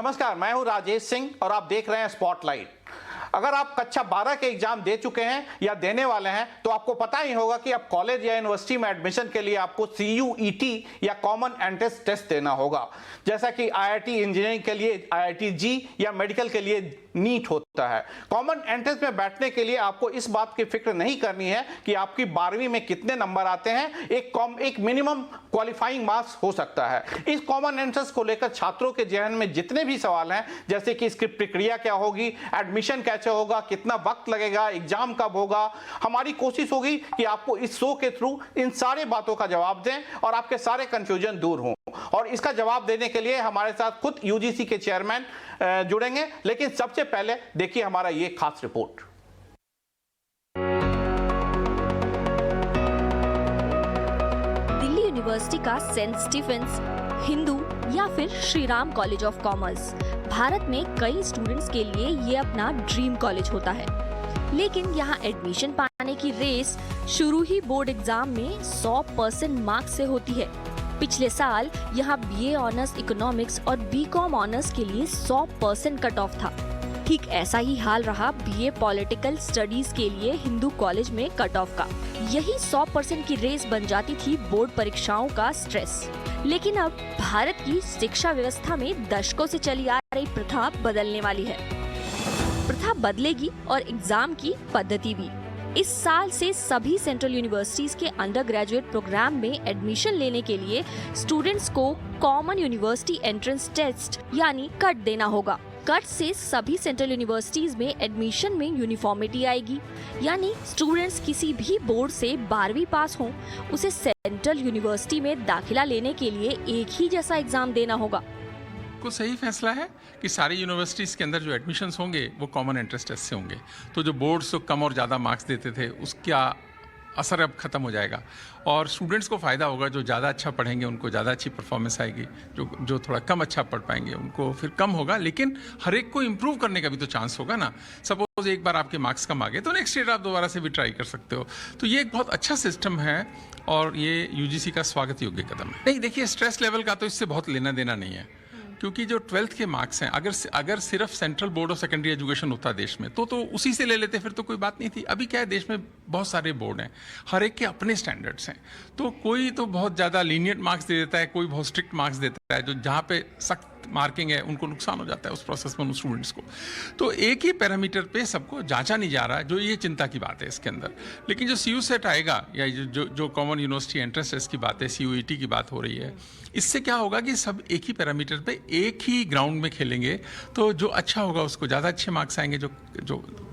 नमस्कार, मैं हूं राजेश सिंह और आप देख रहे हैं स्पॉटलाइट। अगर आप कक्षा 12 के एग्जाम दे चुके हैं या देने वाले हैं तो आपको पता ही होगा कि अब कॉलेज या यूनिवर्सिटी में एडमिशन के लिए आपको CUET या कॉमन एंट्रेंस टेस्ट देना होगा। जैसा कि IIT इंजीनियरिंग के लिए IIT जी या मेडिकल के लिए नीट होता है। कॉमन एंट्रेंस में बैठने के लिए आपको इस बात की फिक्र नहीं करनी है कि आपकी 12वीं में कितने नंबर आते हैं। एक मिनिमम क्वालिफाइंग मार्क्स हो सकता है। इस कॉमन एंट्रेंस को लेकर छात्रों के जहन में जितने भी सवाल हैं, जैसे कि इसकी प्रक्रिया क्या होगी, एडमिशन कैसे होगा, कितना वक्त लगेगा, एग्जाम कब होगा, हमारी कोशिश होगी कि आपको इस शो के थ्रू इन सारे बातों का जवाब दें और आपके सारे कंफ्यूजन दूर हों। और इसका जवाब देने के लिए हमारे साथ खुद UGC के चेयरमैन जुड़ेंगे, लेकिन सबसे पहले देखिए हमारा ये खास रिपोर्ट। दिल्ली यूनिवर्सिटी का सेंट स्टीफेंस, हिंदू या फिर Shri Ram college of commerce Bharat में कई स्टूडेंट्स के लिए ये अपना ड्रीम कॉलेज होता है। लेकिन यहाँ एडमिशन पाने की रेस शुरू ही बोर्ड एग्जाम में 100% मार्क्स से होती है। पिछले साल यहाँ BA ऑनर्स इकोनॉमिक्स और BCom ऑनर्स के लिए 100% कट ऑफ था। ठीक ऐसा ही हाल रहा BA पॉलिटिकल स्टडीज के लिए हिंदू कॉलेज में कट ऑफ का। यही 100% की रेस बन जाती थी बोर्ड परीक्षाओं का स्ट्रेस। लेकिन अब भारत की शिक्षा व्यवस्था में दशकों से चली आ रही प्रथा बदलने वाली है। प्रथा बदलेगी और एग्जाम की पद्धति भी। इस साल से सभी सेंट्रल यूनिवर्सिटीज के अंडर ग्रेजुएट प्रोग्राम में एडमिशन लेने के लिए स्टूडेंट्स को कॉमन यूनिवर्सिटी एंट्रेंस टेस्ट यानी कट देना होगा। कट से सभी सेंट्रल यूनिवर्सिटीज में एडमिशन में यूनिफॉर्मिटी आएगी, यानी स्टूडेंट्स किसी भी बोर्ड से 12वीं पास हों, उसे सेंट्रल यूनिवर्सिटी में दाखिला लेने के लिए एक ही जैसा एग्जाम देना होगा। को सही फैसला है कि सारी यूनिवर्सिटीज़ के अंदर जो एडमिशन्स होंगे वो कॉमन एंट्रेंस टेस्ट से होंगे। तो जो बोर्ड्स तो कम और ज़्यादा मार्क्स देते थे उसका असर अब ख़त्म हो जाएगा और स्टूडेंट्स को फ़ायदा होगा। जो ज़्यादा अच्छा पढ़ेंगे उनको ज़्यादा अच्छी परफॉर्मेंस आएगी, जो थोड़ा कम अच्छा पढ़ पाएंगे उनको फिर कम होगा। लेकिन हर एक को इम्प्रूव करने का भी तो चांस होगा ना। सपोज एक बार आपके मार्क्स कम आ गए तो नेक्स्ट ईयर आप दोबारा से भी ट्राई कर सकते हो। तो ये एक बहुत अच्छा सिस्टम है और ये UGC का स्वागत योग्य कदम है। नहीं, देखिए स्ट्रेस लेवल का तो इससे बहुत लेना देना नहीं है, क्योंकि जो 12th के मार्क्स हैं, अगर सिर्फ central board of secondary education होता देश में तो उसी से ले लेते, फिर तो कोई बात नहीं थी। अभी क्या है, देश में बहुत सारे बोर्ड हैं, हर एक के अपने स्टैंडर्ड्स हैं। तो कोई तो बहुत ज़्यादा लीनियंट मार्क्स दे देता है, कोई बहुत स्ट्रिक्ट मार्क्स देता है। जो जहाँ पे सख्त मार्किंग है उनको नुकसान हो जाता है उस प्रोसेस में उन स्टूडेंट्स को। तो एक ही पैरामीटर पे सबको जांचा नहीं जा रहा है, जो ये चिंता की बात है इसके अंदर। लेकिन जो CU सेट आएगा या जो कॉमन यूनिवर्सिटी एंट्रेंस टेस्ट की बात है, CUET की बात हो रही है, इससे क्या होगा कि सब एक ही पैरामीटर पे एक ही ग्राउंड में खेलेंगे। तो जो अच्छा होगा उसको ज़्यादा अच्छे मार्क्स आएंगे, जो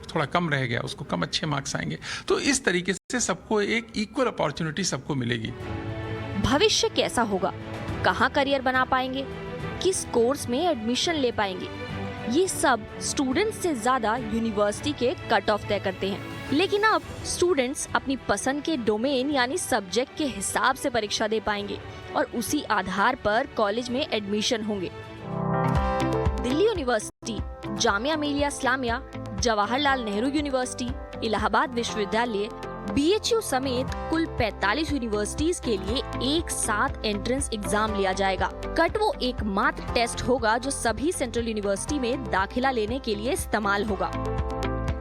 थोड़ा कम रह गया उसको कम अच्छे मार्क्स आएंगे। तो इस तरीके से सबको एक इक्वल अपॉर्चुनिटी सबको मिलेगी। भविष्य कैसा होगा, कहाँ करियर बना पाएंगे, किस कोर्स में एडमिशन ले पाएंगे, ये सब स्टूडेंट्स से ज्यादा यूनिवर्सिटी के कट ऑफ तय करते हैं। लेकिन अब स्टूडेंट्स अपनी पसंद के डोमेन यानी सब्जेक्ट के हिसाब से परीक्षा दे पाएंगे और उसी आधार पर कॉलेज में एडमिशन होंगे। दिल्ली यूनिवर्सिटी, जामिया मिलिया इस्लामिया, जवाहरलाल नेहरू यूनिवर्सिटी, इलाहाबाद विश्वविद्यालय, BHU समेत कुल 45 यूनिवर्सिटीज के लिए एक साथ एंट्रेंस एग्जाम लिया जाएगा। कट वो एकमात्र टेस्ट होगा जो सभी सेंट्रल यूनिवर्सिटी में दाखिला लेने के लिए इस्तेमाल होगा।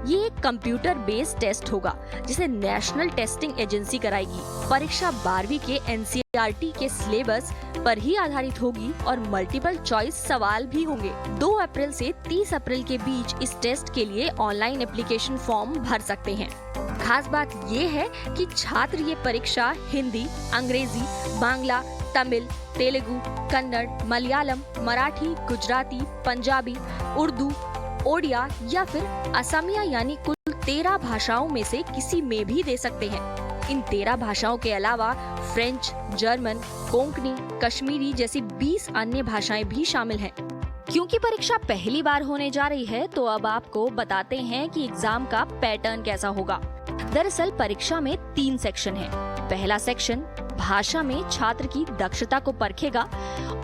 ये एक कंप्यूटर बेस्ड टेस्ट होगा जिसे नेशनल टेस्टिंग एजेंसी कराएगी। परीक्षा 12वीं के NCERT के सिलेबस पर ही आधारित होगी और मल्टीपल चॉइस सवाल भी होंगे। 2 अप्रैल से 30 अप्रैल के बीच इस टेस्ट के लिए ऑनलाइन एप्लीकेशन फॉर्म भर सकते हैं। खास बात ये है कि छात्र ये परीक्षा हिंदी, अंग्रेजी, बांग्ला, तमिल, तेलुगु, कन्नड़, मलयालम, मराठी, गुजराती, पंजाबी, उर्दू, ओडिया या फिर असमिया यानी कुल 13 भाषाओं में से किसी में भी दे सकते हैं। इन 13 भाषाओं के अलावा फ्रेंच, जर्मन, कोंकणी, कश्मीरी जैसी 20 अन्य भाषाएं भी शामिल हैं। क्योंकि परीक्षा पहली बार होने जा रही है तो अब आपको बताते हैं कि एग्जाम का पैटर्न कैसा होगा। दरअसल परीक्षा में 3 सेक्शन हैं। पहला सेक्शन भाषा में छात्र की दक्षता को परखेगा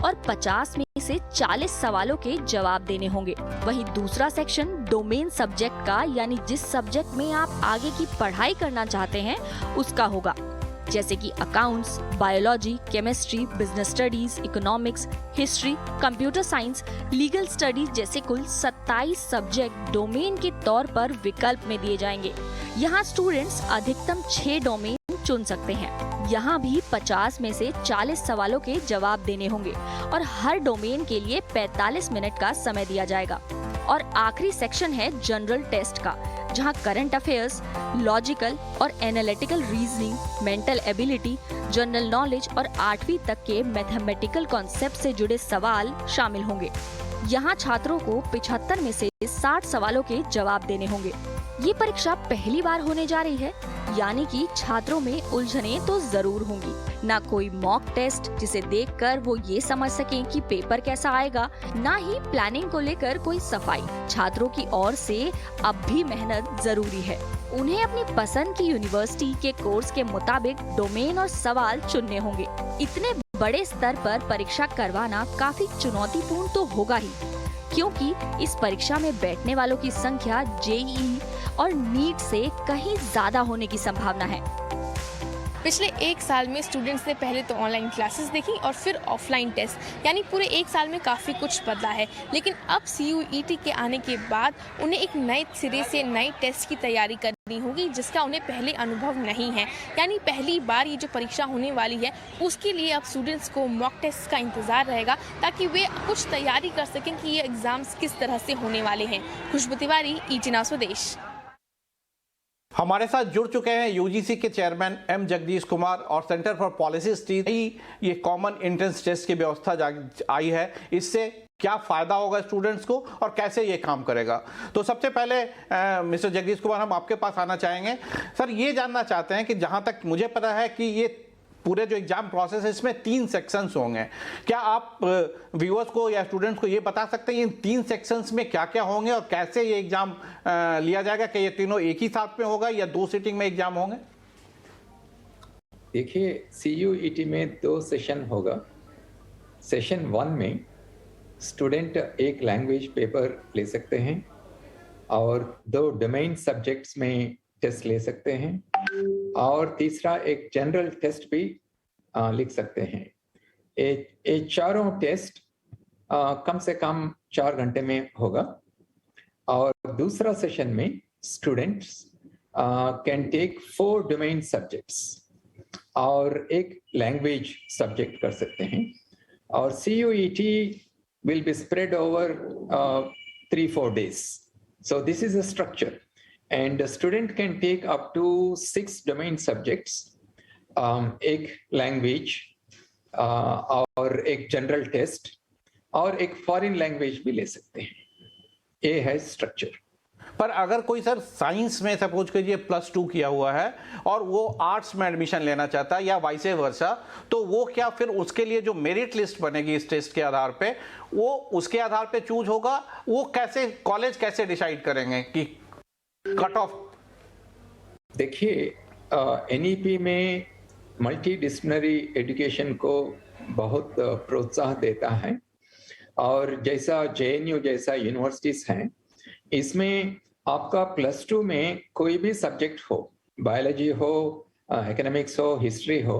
और 50 में से 40 सवालों के जवाब देने होंगे। वहीं दूसरा सेक्शन डोमेन सब्जेक्ट का, यानी जिस सब्जेक्ट में आप आगे की पढ़ाई करना चाहते हैं उसका होगा। जैसे कि accounts, biology, chemistry, business studies, economics, history, computer science, legal studies जैसे कुल 27 सब्जेक्ट डोमेन के तौर पर विकल्प में दिए जाएंगे। यहाँ स्टूडेंट्स अधिकतम 6 डोमेन चुन सकते हैं। यहाँ भी 50 में से 40 सवालों के जवाब देने होंगे और हर डोमेन के लिए 45 मिनट का समय दिया जाएगा। और आखिरी सेक्शन है जनरल टेस्ट का, जहाँ करंट अफेयर्स, लॉजिकल और analytical reasoning, mental ability, general knowledge और 8वीं तक के मैथमेटिकल कॉन्सेप्ट से जुड़े सवाल शामिल होंगे। यहाँ छात्रों को 75 में से 60 सवालों के जवाब देने होंगे। ये परीक्षा पहली बार होने जा रही है, यानी कि छात्रों में उलझनें तो जरूर होंगी। ना कोई मॉक टेस्ट जिसे देखकर वो ये समझ सकें कि पेपर कैसा आएगा, ना ही प्लानिंग को लेकर कोई सफाई। छात्रों की ओर से अब भी मेहनत जरूरी है। उन्हें अपनी पसंद की यूनिवर्सिटी के कोर्स के मुताबिक डोमेन और सवाल चुनने होंगे। इतने बड़े स्तर पर परीक्षा करवाना काफी चुनौतीपूर्ण तो होगा ही, क्योंकि इस परीक्षा में बैठने वालों की संख्या जेईई और नीट से कहीं ज्यादा होने की संभावना है। पिछले 1 साल में स्टूडेंट्स ने पहले तो ऑनलाइन क्लासेस देखी और फिर ऑफलाइन टेस्ट, यानी पूरे 1 साल में काफ़ी कुछ बदला है। लेकिन अब CUET के आने के बाद उन्हें एक नए सिरे से नए टेस्ट की तैयारी करनी होगी, जिसका उन्हें पहले अनुभव नहीं है। यानी पहली बार ये जो परीक्षा होने वाली है, उसके लिए अब स्टूडेंट्स को मॉक टेस्ट का इंतज़ार रहेगा, ताकि वे कुछ तैयारी कर सकें कि ये एग्ज़ाम्स किस तरह से होने वाले हैं। खुशबू तिवारी, ET Now स्वदेश। हमारे साथ जुड़ चुके हैं यूजीसी के चेयरमैन एम जगदीश कुमार और सेंटर फॉर पॉलिसी स्टडी। ये कॉमन एंट्रेंस टेस्ट की व्यवस्था आई है, इससे क्या फायदा होगा स्टूडेंट्स को और कैसे ये काम करेगा। तो सबसे पहले मिस्टर जगदीश कुमार, हम आपके पास आना चाहेंगे। सर, ये जानना चाहते हैं कि जहां तक मुझे पता है कि ये पूरे जो एग्जाम प्रोसेस है, इसमें 3 सेक्शंस होंगे। क्या आप व्यूअर्स को या स्टूडेंट्स को ये बता सकते हैं इन 3 सेक्शंस में क्या क्या होंगे और कैसे ये एग्जाम लिया जाएगा? कि ये तीनों एक ही साथ में होगा या 2 सिटिंग में एग्जाम होंगे? देखिए, CUET में 2 सेशन होगा। सेशन 1 में स्टूडेंट एक लैंग्वेज पेपर ले सकते हैं और 2 डोमेन सब्जेक्ट्स में टेस्ट ले सकते हैं, और तीसरा एक जनरल टेस्ट भी लिख सकते हैं। ये चारों टेस्ट कम से कम 4 घंटे में होगा। और दूसरा सेशन में students can take 4 domain subjects और एक लैंग्वेज सब्जेक्ट कर सकते हैं। और CUET will be spread over 3-4 days. So this is a structure. And a student can take up to 6 domain subjects, एक लैंग्वेज और एक जनरल टेस्ट और एक फॉरेन लैंग्वेज भी ले सकते हैं। ये है स्ट्रक्चर। पर अगर कोई सर साइंस में सपोज कीजिए +2 किया हुआ है और वो आर्ट्स में एडमिशन लेना चाहता है या वाइसे वर्सा, तो वो क्या फिर उसके लिए जो मेरिट लिस्ट बनेगी इस टेस्ट के आधार पे, वो उसके आधार पे चूज होगा? वो कैसे कॉलेज कैसे डिसाइड करेंगे कि कट ऑफ? देखिए, NEP में मल्टी डिसिप्लिनरी एजुकेशन को बहुत प्रोत्साहन देता है, और जैसा JNU जैसा यूनिवर्सिटीज हैं, इसमें आपका +2 में कोई भी सब्जेक्ट हो, बायोलॉजी हो, इकोनॉमिक्स हो, हिस्ट्री हो,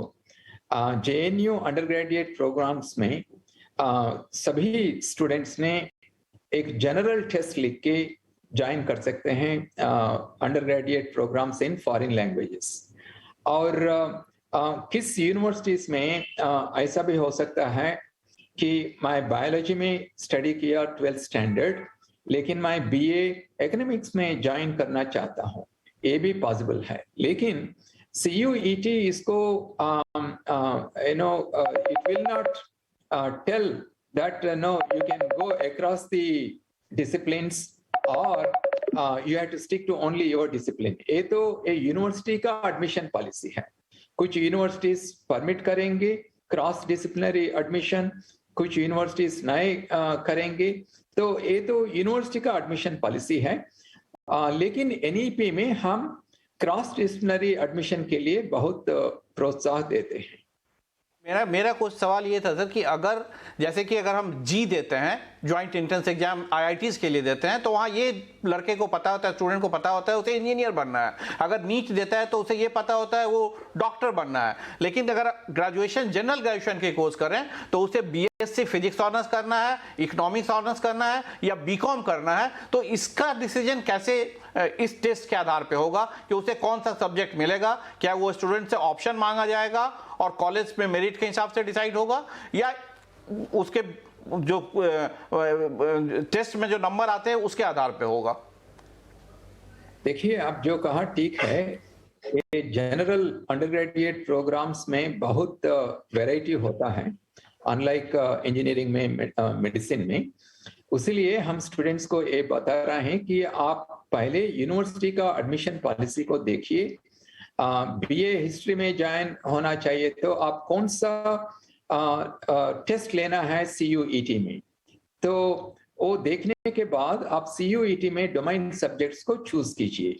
JNU अंडर ग्रेजुएट प्रोग्राम्स में सभी स्टूडेंट्स ने एक जनरल टेस्ट लिख के ज्वाइन कर सकते हैं undergraduate programmes in foreign languages. और किस यूनिवर्सिटीज में ऐसा भी हो सकता है कि मैं बायोलॉजी में स्टडी किया 12th स्टैंडर्ड, लेकिन मैं BA इकोनॉमिक्स में ज्वाइन करना चाहता हूँ, ये भी पॉसिबल है। लेकिन CUET इसको it will not tell that no, you can go across the disciplines or you have to stick to only your discipline. ये तो ये यूनिवर्सिटी का एडमिशन पॉलिसी है। कुछ यूनिवर्सिटीज परमिट करेंगे क्रॉस डिसिप्लिनरी एडमिशन, कुछ यूनिवर्सिटीज नए करेंगे, तो ये तो यूनिवर्सिटी का एडमिशन पॉलिसी है। लेकिन NEP में हम क्रॉस डिसिप्लिनरी एडमिशन के लिए बहुत प्रोत्साहन देते हैं। मेरा कुछ सवाल ये था सर कि अगर जैसे कि अगर हम जी देते हैं ज्वाइंट एंट्रेंस एग्जाम आईआईटीज के लिए देते हैं तो वहाँ ये लड़के को पता होता है, स्टूडेंट को पता होता है उसे इंजीनियर बनना है। अगर नीट देता है तो उसे ये पता होता है वो डॉक्टर बनना है। लेकिन अगर ग्रेजुएशन जनरल ग्रेजुएशन के कोर्स करें तो उसे बीएससी फिजिक्स ऑनर्स करना है, इकोनॉमिक्स ऑनर्स करना है या बीकॉम करना है। तो इसका डिसीजन कैसे इस टेस्ट के आधार पे होगा कि उसे कौन सा सब्जेक्ट मिलेगा? क्या वो स्टूडेंट से ऑप्शन मांगा जाएगा और कॉलेज में मेरिट के हिसाब से डिसाइड होगा, या उसके जो टेस्ट में जो नंबर आते हैं उसके आधार पे होगा? देखिए, आप जो कहा ठीक है। ये जनरल अंडरग्रेजुएट प्रोग्राम्स में बहुत वैरायटी होता है, अनलाइक इंजीनियरिंग में, मेडिसिन में। उसीलिए हम स्टूडेंट्स को ये बता रहे हैं कि आप पहले यूनिवर्सिटी का एडमिशन पॉलिसी को देखिए। बीए हिस्ट्री में ज्वाइन होना चाहिए तो आप कौन सा टेस्ट लेना है CUET में, तो वो देखने के बाद आप CUET में डोमेन सब्जेक्ट्स को चूज कीजिए।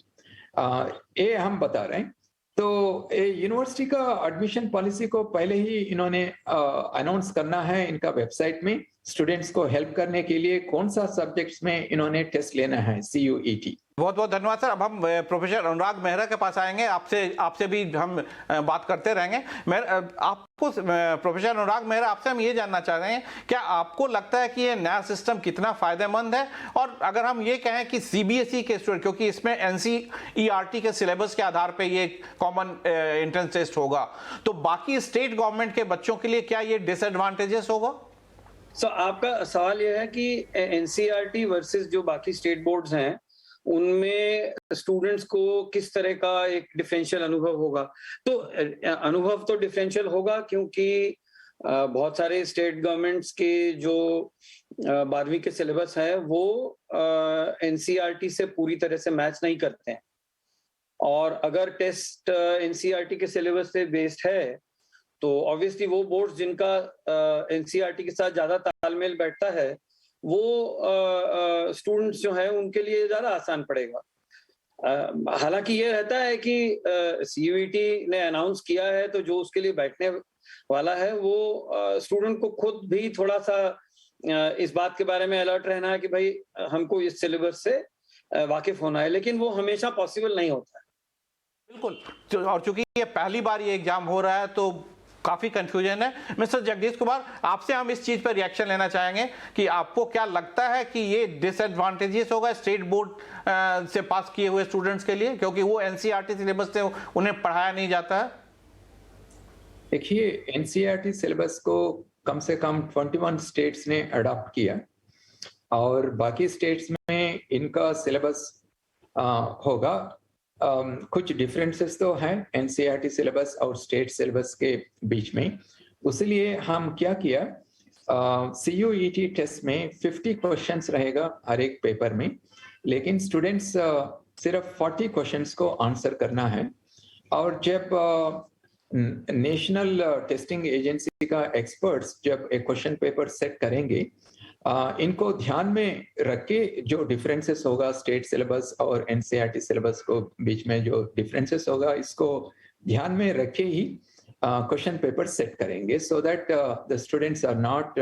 ये हम बता रहे हैं। तो यूनिवर्सिटी का एडमिशन पॉलिसी को पहले ही इन्होंने अनाउंस करना है इनका वेबसाइट में, स्टूडेंट्स को हेल्प करने के लिए कौन सा सब्जेक्ट्स में इन्होंने टेस्ट लेना है CUET। बहुत बहुत धन्यवाद सर। अब हम प्रोफेसर अनुराग मेहरा के पास आएंगे, आपसे भी हम बात करते रहेंगे। आपको प्रोफेसर अनुराग मेहरा, आपसे हम ये जानना चाह रहे हैं, क्या आपको लगता है कि ये नया सिस्टम कितना फायदेमंद है? और अगर हम ये कहें कि CBSE के स्टूडेंट, क्योंकि इसमें NCERT के सिलेबस के आधार पर ये कॉमन एंट्रेंस टेस्ट होगा, तो बाकी स्टेट गवर्नमेंट के बच्चों के लिए क्या ये डिसएडवांटेजेस होगा? आपका सवाल यह है कि NCERT वर्सेस जो बाकी स्टेट बोर्ड्स हैं उनमें स्टूडेंट्स को किस तरह का एक डिफरेंशियल अनुभव होगा। तो अनुभव तो डिफरेंशियल होगा, क्योंकि बहुत सारे स्टेट गवर्नमेंट्स के जो 12वीं के सिलेबस है वो NCERT से पूरी तरह से मैच नहीं करते हैं। और अगर टेस्ट NCERT के सिलेबस से बेस्ड है तो ऑब्वियसली वो बोर्ड्स जिनका NCERT के साथ ज्यादा तालमेल बैठता है वो स्टूडेंट्स जो है उनके लिए ज्यादा आसान पड़ेगा। हालांकि ये रहता है कि CUET ने अनाउंस किया है तो जो उसके लिए बैठने वाला है वो स्टूडेंट को खुद भी थोड़ा सा इस बात के बारे में अलर्ट रहना है कि भाई हमको इस सिलेबस से वाकिफ होना है, लेकिन वो हमेशा पॉसिबल नहीं होता है। बिल्कुल, और चूंकि ये पहली बार ये एग्जाम हो रहा है तो काफी कंफ्यूजन है। मिस्टर जगदीश कुमार, आपसे हम इस चीज पर रिएक्शन लेना चाहेंगे कि आपको क्या लगता है कि ये डिसएडवांटेजेस होगा स्टेट बोर्ड से पास किए हुए स्टूडेंट्स के लिए, क्योंकि वो NCERT सिलेबस से उन्हें पढ़ाया नहीं जाता है? देखिए, NCERT सिलेबस को कम से कम 21 स्टेट्स ने अडॉप्ट किया और बाकी स्टेट्स में इनका सिलेबस होगा। कुछ डिफरेंसेस तो हैं NCERT सिलेबस और स्टेट सिलेबस के बीच में। उसलिए हम क्या किया, CUET टेस्ट में 50 क्वेश्चंस रहेगा हर एक पेपर में, लेकिन स्टूडेंट्स सिर्फ 40 क्वेश्चंस को आंसर करना है। और जब नेशनल टेस्टिंग एजेंसी का एक्सपर्ट्स जब एक क्वेश्चन पेपर सेट करेंगे, इनको ध्यान में रख के जो डिफरेंसेस होगा स्टेट सिलेबस और NCERT सिलेबस को बीच में जो डिफरेंसेस होगा, इसको ध्यान में रख के ही क्वेश्चन पेपर सेट करेंगे, so that the students are not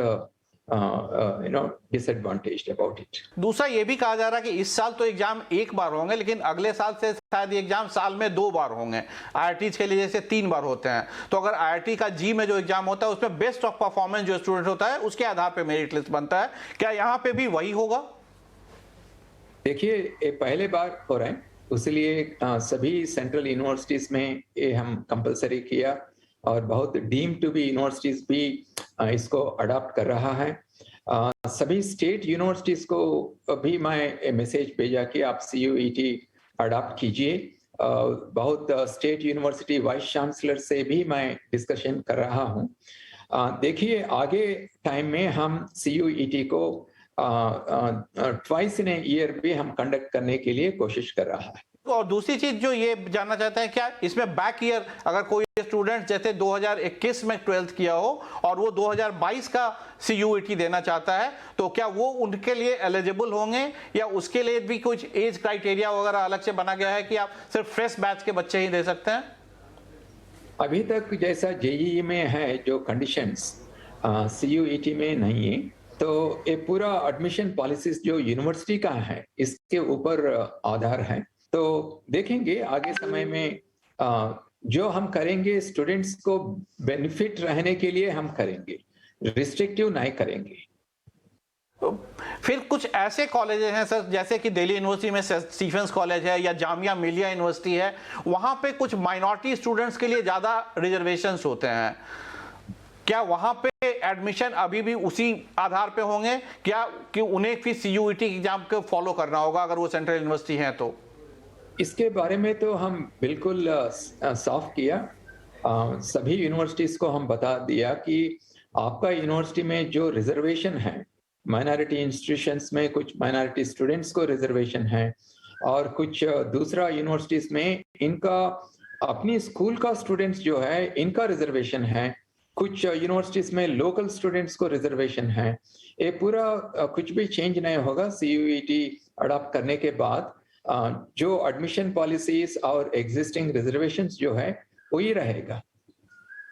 disadvantaged about it. दूसरा ये भी कहा जा रहा है कि इस साल तो एग्जाम एक बार होंगे, लेकिन अगले साल से शायद एग्जाम साल में 2 बार होंगे। IIT के लिए जैसे 3 बार होते हैं, तो अगर IIT का जी में जो एग्जाम होता है उसमें बेस्ट ऑफ परफॉर्मेंस जो स्टूडेंट होता है उसके आधार पे मेरिट लिस्ट बनता है, क्या यहाँ पे भी वही होगा? देखिए, ये पहले बार हो रहा है, इसलिए सभी सेंट्रल यूनिवर्सिटीज में ये हम कंपलसरी किया और बहुत डीम टू बी यूनिवर्सिटीज भी इसको अडॉप्ट कर रहा है। सभी स्टेट यूनिवर्सिटीज को भी मैं मैसेज भेजा कि आप CUET अडॉप्ट कीजिए। बहुत स्टेट यूनिवर्सिटी वाइस चांसलर से भी मैं डिस्कशन कर रहा हूँ। देखिए, आगे टाइम में हम CUET को ट्वाइस इन ए ईयर भी हम कंडक्ट करने के लिए कोशिश कर रहा है। और दूसरी चीज जो ये जानना चाहते हैं, क्या इसमें बैक ईयर, अगर कोई स्टूडेंट जैसे 2021 में 12th किया हो और वो 2022 का CUET देना चाहता है, तो क्या वो उनके लिए एलिजिबल होंगे या उसके लिए भी कुछ एज क्राइटेरिया वगैरह अलग से बना गया है कि आप सिर्फ फ्रेश बैच के बच्चे ही दे सकते हैं? अभी तक जैसा जेईई में है जो कंडीशंस सीयूईटी में नहीं है, तो ये पूरा एडमिशन पॉलिसीज जो यूनिवर्सिटी का है इसके ऊपर आधार है। तो देखेंगे आगे समय में जो हम करेंगे स्टूडेंट्स को बेनिफिट रहने के लिए हम करेंगे, रिस्ट्रिक्टिव नहीं करेंगे। फिर कुछ ऐसे कॉलेजेस हैं सर, जैसे कि दिल्ली यूनिवर्सिटी में स्टीफेंस कॉलेज है या जामिया मिलिया यूनिवर्सिटी है, वहां पे कुछ माइनॉरिटी स्टूडेंट्स के लिए ज्यादा रिजर्वेशंस होते हैं। क्या वहां पे एडमिशन अभी भी उसी आधार पे होंगे क्या कि उन्हें फिर सीयूईटी एग्जाम को फॉलो करना होगा अगर वो सेंट्रल यूनिवर्सिटी है तो? इसके बारे में तो हम बिल्कुल साफ किया, सभी यूनिवर्सिटीज को हम बता दिया कि आपका यूनिवर्सिटी में जो रिजर्वेशन है, माइनॉरिटी इंस्टीट्यूशंस में कुछ माइनॉरिटी स्टूडेंट्स को रिजर्वेशन है और कुछ दूसरा यूनिवर्सिटीज में इनका अपनी स्कूल का स्टूडेंट्स जो है इनका रिजर्वेशन है, कुछ यूनिवर्सिटीज में लोकल स्टूडेंट्स को रिजर्वेशन है। ये पूरा कुछ भी चेंज नहीं होगा सीयूईटी अडॉप्ट करने के बाद। जो एडमिशन पॉलिसीज और एग्जिस्टिंग रिजर्वेशंस जो है वही रहेगा।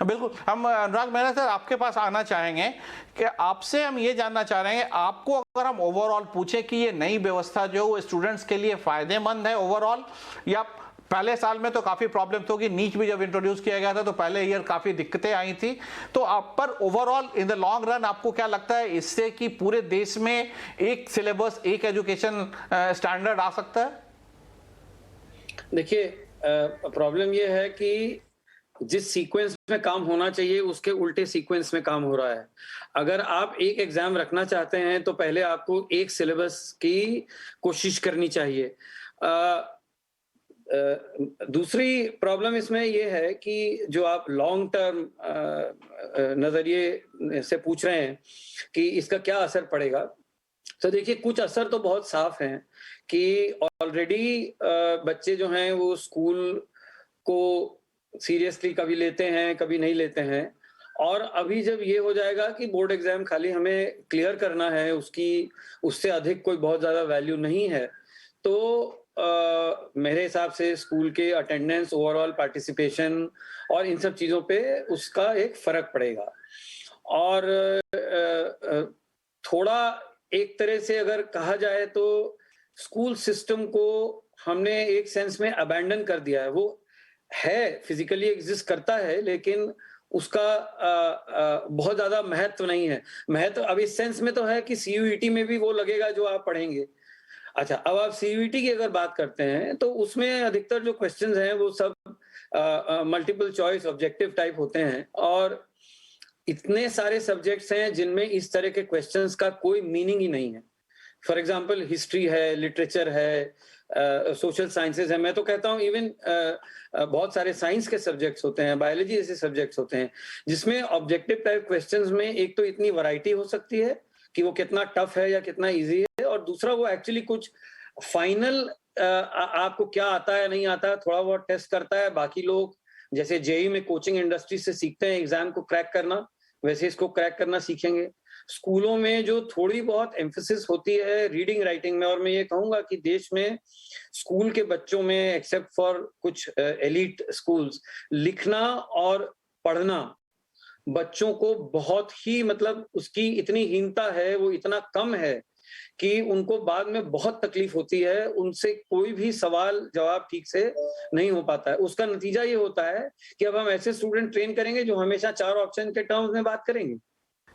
बिल्कुल, हम अनुराग मेहरा सर आपके पास आना चाहेंगे कि आपसे हम ये जानना चाह रहे हैं, आपको अगर हम ओवरऑल पूछे कि ये नई व्यवस्था जो वो स्टूडेंट्स के लिए फायदेमंद है ओवरऑल, या पहले साल में तो काफी प्रॉब्लम होगी, नीट भी जब इंट्रोड्यूस किया गया था तो पहले ईयर काफी दिक्कतें आई थी, तो आप पर overall in the long run आपको क्या लगता है इससे कि पूरे देश में एक सिलेबस, एक एजुकेशन स्टैंडर्ड आ सकता है? देखिए, प्रॉब्लम ये है कि जिस सीक्वेंस में काम होना चाहिए उसके उल्टे सीक्वेंस में काम हो रहा है। अगर आप एक एग्जाम रखना चाहते हैं तो पहले आपको एक सिलेबस की कोशिश करनी चाहिए। दूसरी प्रॉब्लम इसमें ये है कि जो आप लॉन्ग टर्म नजरिए से पूछ रहे हैं कि इसका क्या असर पड़ेगा, तो देखिए कुछ असर तो बहुत साफ हैं कि ऑलरेडी बच्चे जो हैं वो स्कूल को सीरियसली कभी लेते हैं कभी नहीं लेते हैं, और अभी जब ये हो जाएगा कि बोर्ड एग्जाम खाली हमें क्लियर करना है, उसकी उससे अधिक कोई बहुत ज्यादा वैल्यू नहीं है, तो मेरे हिसाब से स्कूल के अटेंडेंस, ओवरऑल पार्टिसिपेशन और इन सब चीजों पे उसका एक फर्क पड़ेगा। और थोड़ा एक तरह से अगर कहा जाए तो स्कूल सिस्टम को हमने एक सेंस में अबैंडन कर दिया है। वो है, फिजिकली एग्जिस्ट करता है, लेकिन उसका बहुत ज्यादा महत्व नहीं है। महत्व अब इस सेंस में तो है कि सीयूईटी में भी वो लगेगा जो आप पढ़ेंगे। अच्छा, अब आप सीयूईटी की अगर बात करते हैं तो उसमें अधिकतर जो क्वेश्चंस हैं वो सब मल्टीपल चॉइस ऑब्जेक्टिव टाइप होते हैं, और इतने सारे सब्जेक्ट्स हैं जिनमें इस तरह के क्वेश्चंस का कोई मीनिंग ही नहीं है। फॉर एग्जाम्पल हिस्ट्री है, लिटरेचर है, सोशल साइंसेज है, मैं तो कहता हूँ इवन बहुत सारे साइंस के सब्जेक्ट्स होते हैं, बायोलॉजी जैसे सब्जेक्ट्स होते हैं, जिसमें ऑब्जेक्टिव टाइप क्वेश्चंस में एक तो इतनी वैरायटी हो सकती है कि वो कितना टफ है या कितना इजी है, और दूसरा वो एक्चुअली कुछ फाइनल आपको क्या आता है नहीं आता है थोड़ा बहुत टेस्ट करता है। बाकी लोग जैसे जेईई में कोचिंग इंडस्ट्री से सीखते हैं एग्जाम को क्रैक करना, वैसे इसको क्रैक करना सीखेंगे। स्कूलों में जो थोड़ी बहुत एम्फेसिस होती है रीडिंग राइटिंग में, और मैं ये कहूंगा कि देश में स्कूल के बच्चों में एक्सेप्ट फॉर कुछ एलीट स्कूल्स, लिखना और पढ़ना बच्चों को बहुत ही, मतलब उसकी इतनी हीनता है, वो इतना कम है कि उनको बाद में बहुत तकलीफ होती है, उनसे कोई भी सवाल जवाब ठीक से नहीं हो पाता है। उसका नतीजा ये होता है कि अब हम ऐसे स्टूडेंट ट्रेन करेंगे जो हमेशा 4 ऑप्शन के टर्म्स में बात करेंगे।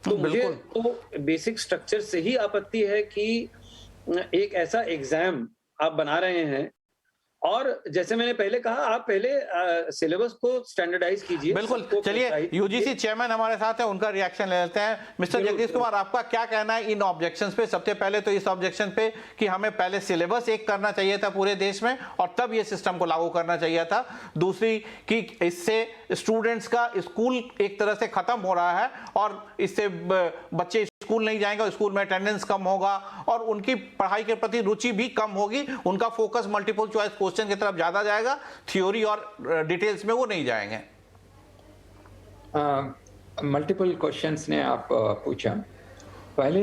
तो मुझे तो बेसिक स्ट्रक्चर से ही आपत्ति है कि एक ऐसा एग्जाम आप बना रहे हैं, और जैसे मैंने पहले कहा, आप पहले सिलेबस को स्टैंडर्डाइज कीजिए। बिल्कुल, चलिए यूजीसी चेयरमैन हमारे साथ है, उनका रिएक्शन ले लेते हैं। मिस्टर जगदीश कुमार, आपका क्या कहना है इन ऑब्जेक्शंस पे? सबसे पहले तो इस ऑब्जेक्शन पे कि हमें पहले सिलेबस एक करना चाहिए था पूरे देश में और तब ये सिस्टम को लागू करना चाहिए था। दूसरी कि इससे स्टूडेंट्स का स्कूल एक तरह से खत्म हो रहा है और इससे बच्चे स्कूल नहीं जाएंगे, स्कूल में अटेंडेंस कम होगा और उनकी पढ़ाई के प्रति रुचि भी कम होगी, उनका फोकस मल्टीपल चॉइस क्वेश्चन की तरफ ज्यादा जाएगा, थ्योरी और डिटेल्स में वो नहीं जाएंगे। मल्टीपल क्वेश्चंस ने आप पूछा, पहले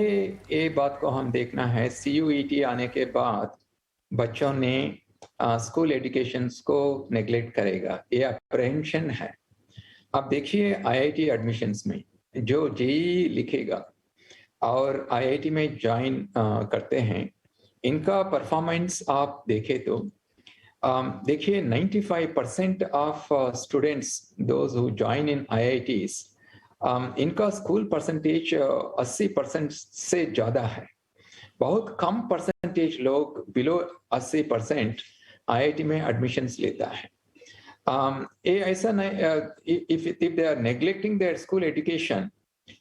ये बात को हम देखना है, सीयूईटी आने के बाद बच्चों ने स्कूल एजुकेशन को नेग्लेक्ट करेगा, ये अप्रहेंशन है। आप देखिए आईआईटी एडमिशन्स में जो जेईई लिखेगा और आईआईटी में ज्वाइन करते हैं, इनका परफॉर्मेंस आप देखें तो देखिए 95% of students those who join in IITs, इनका स्कूल परसेंटेज 80% से ज्यादा है। बहुत कम परसेंटेज लोग बिलो 80% आईआईटी में एडमिशन्स लेता है। ये ऐसा नहीं, if they are neglecting their school education,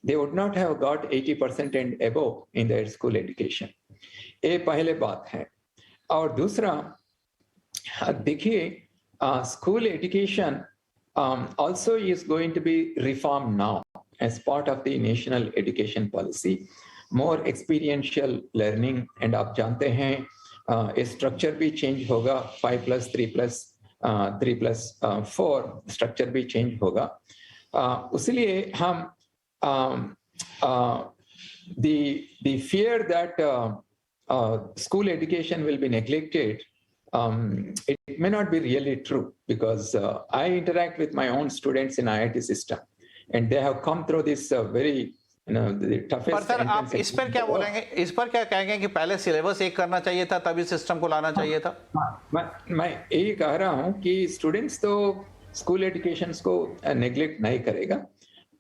they would not have got 80% and above in their school education. ये पहले बात है। और दूसरा देखिए school education also is going to be reformed now as part of the national education policy, more experiential learning, and आप जानते हैं स्ट्रक्चर भी चेंज होगा, 5+3+4 स्ट्रक्चर भी चेंज होगा। उसलिए हम the fear that school education will be neglected, it may not be really true, because I interact with my own students in IIT system and they have come through this very the toughest। पर sir आप इस पर क्या बोलेंगे, इस पर क्या कहेंगे कि पहले सिलेबस एक करना चाहिए था, तभी सिस्टम को लाना चाहिए था? मैं यही कह रहा हूं कि स्टूडेंट्स तो स्कूल एजुकेशन को नेग्लेक्ट नहीं करेगा।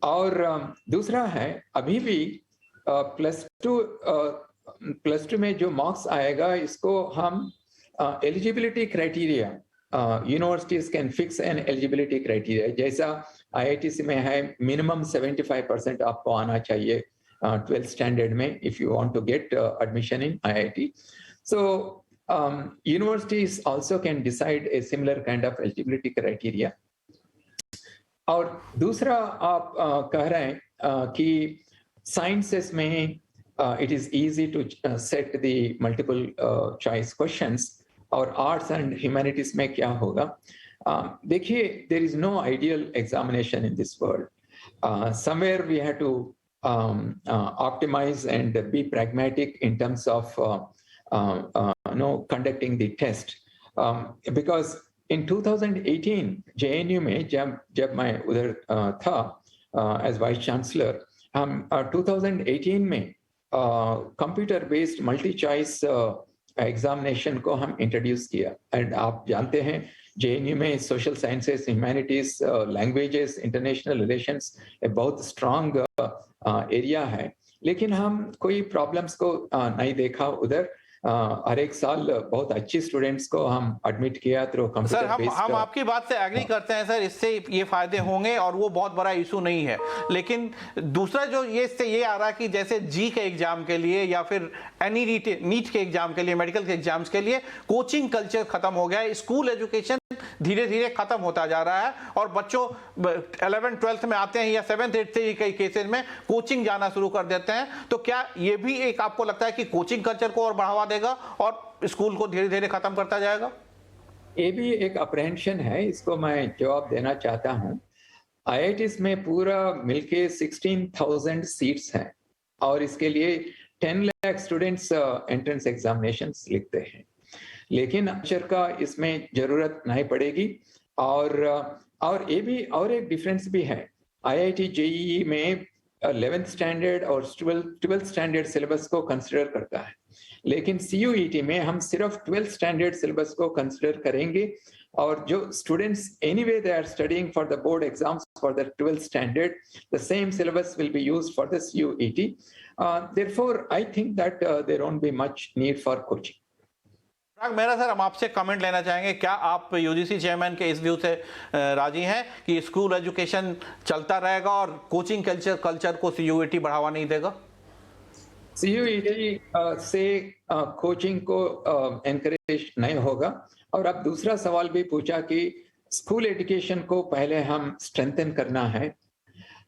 और दूसरा है अभी भी प्लस टू में जो मार्क्स आएगा, इसको हम eligibility criteria, universities can fix N eligibility criteria, जैसा आईआईटी में है मिनिमम 75% आपको आना चाहिए 12th स्टैंडर्ड में if you want to get admission in IIT. So universities also can decide a similar kind of eligibility criteria. और दूसरा आप कह रहे हैं कि साइंसेस में it is easy to set the multiple choice questions, और आर्ट्स एंड ह्यूमैनिटीज में क्या होगा? देखिए there is no ideal examination in this world. Somewhere we have to optimize and be pragmatic in terms of conducting the test, because in 2018 JNU में जब मैं उधर था as वाइस चांसलर, हम 2018 में computer based multi choice examination को हम introduce किया। एंड आप जानते हैं जेएनयू में social sciences, humanities, languages, international relations बहुत स्ट्रांग एरिया है, लेकिन हम कोई प्रॉब्लम्स को नहीं देखा उधर। हर एक साल बहुत अच्छी स्टूडेंट्स को हम एडमिट किया थ्रू कंप्यूटर बेस्ड। हम आपकी बात से एग्री करते हैं सर, इससे ये फायदे होंगे और वो बहुत बड़ा इशू नहीं है। लेकिन दूसरा जो ये इससे ये आ रहा है कि जैसे जी के एग्जाम के लिए या फिर एनी नीट के एग्जाम के लिए, मेडिकल के एग्जाम्स के लिए कोचिंग कल्चर खत्म हो गया है, स्कूल एजुकेशन धीरे धीरे खत्म होता जा रहा है और बच्चों 11th 12th में आते हैं या 7th 8th से कई केसेस में कोचिंग जाना शुरू कर देते हैं। तो क्या ये भी एक आपको लगता है कि कोचिंग कल्चर को और बढ़ावा देगा और स्कूल को धीरे धीरे खत्म करता जाएगा? ये भी एक अप्रहेंशन है, इसको मैं जवाब देना चाहता हूं। आईआईटीज में पूरा मिलके 16,000 सीट्स हैं और इसके लिए 10 लाख स्टूडेंट्स एंट्रेंस एग्जामिनेशंस लिखते हैं, लेकिन अक्षर का इसमें जरूरत नहीं पड़ेगी। और ये भी और एक डिफरेंस भी है, आईआईटी जेईई में 11th स्टैंडर्ड और 12th स्टैंडर्ड सिलेबस को कंसिडर करता है, लेकिन सीयूईटी में हम सिर्फ 12th स्टैंडर्ड सिलेबस को कंसिडर करेंगे। और जो students anyway they are studying for the board exams for the 12th standard, the same syllabus will be used for the CUET. Therefore I think that there won't be much need for coaching. मेरा sir, हम आपसे comment लेना चाहेंगे, क्या आप UGC chairman के इस view से राजी हैं कि स्कूल एजुकेशन चलता रहेगा और कोचिंग कल्चर को सीयूईटी बढ़ावा नहीं देगा? सीयूईटी से कोचिंग को एनकरेज नहीं होगा। और अब दूसरा सवाल भी पूछा कि स्कूल एजुकेशन को पहले हम स्ट्रेंथन करना है,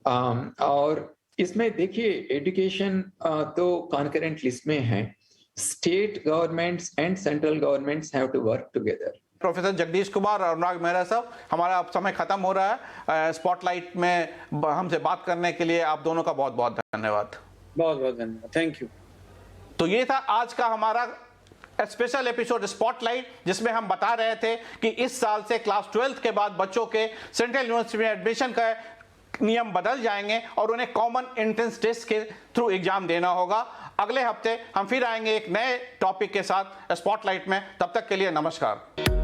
और इसमें देखिए एजुकेशन तो कॉन्करेंट लिस्ट में है। State governments and central governments have to work together. Professor Jagdish Kumar और अनुराग मेहरा साहब, हमारा अब समय खत्म हो रहा है। स्पॉटलाइट में हमसे बात करने के लिए आप दोनों का बहुत बहुत धन्यवाद। बहुत बहुत धन्यवाद, थैंक यू। तो ये था आज का हमारा स्पेशल एपिसोड स्पॉटलाइट, जिसमें हम बता रहे थे कि इस साल से क्लास 12th के बाद बच्चों के सेंट्रल यूनिवर्सिटी में एडमिशन का नियम बदल जाएंगे और उन्हें कॉमन एंट्रेंस टेस्ट के थ्रू एग्जाम देना होगा। अगले हफ्ते हम फिर आएंगे एक नए टॉपिक के साथ स्पॉटलाइट में। तब तक के लिए नमस्कार।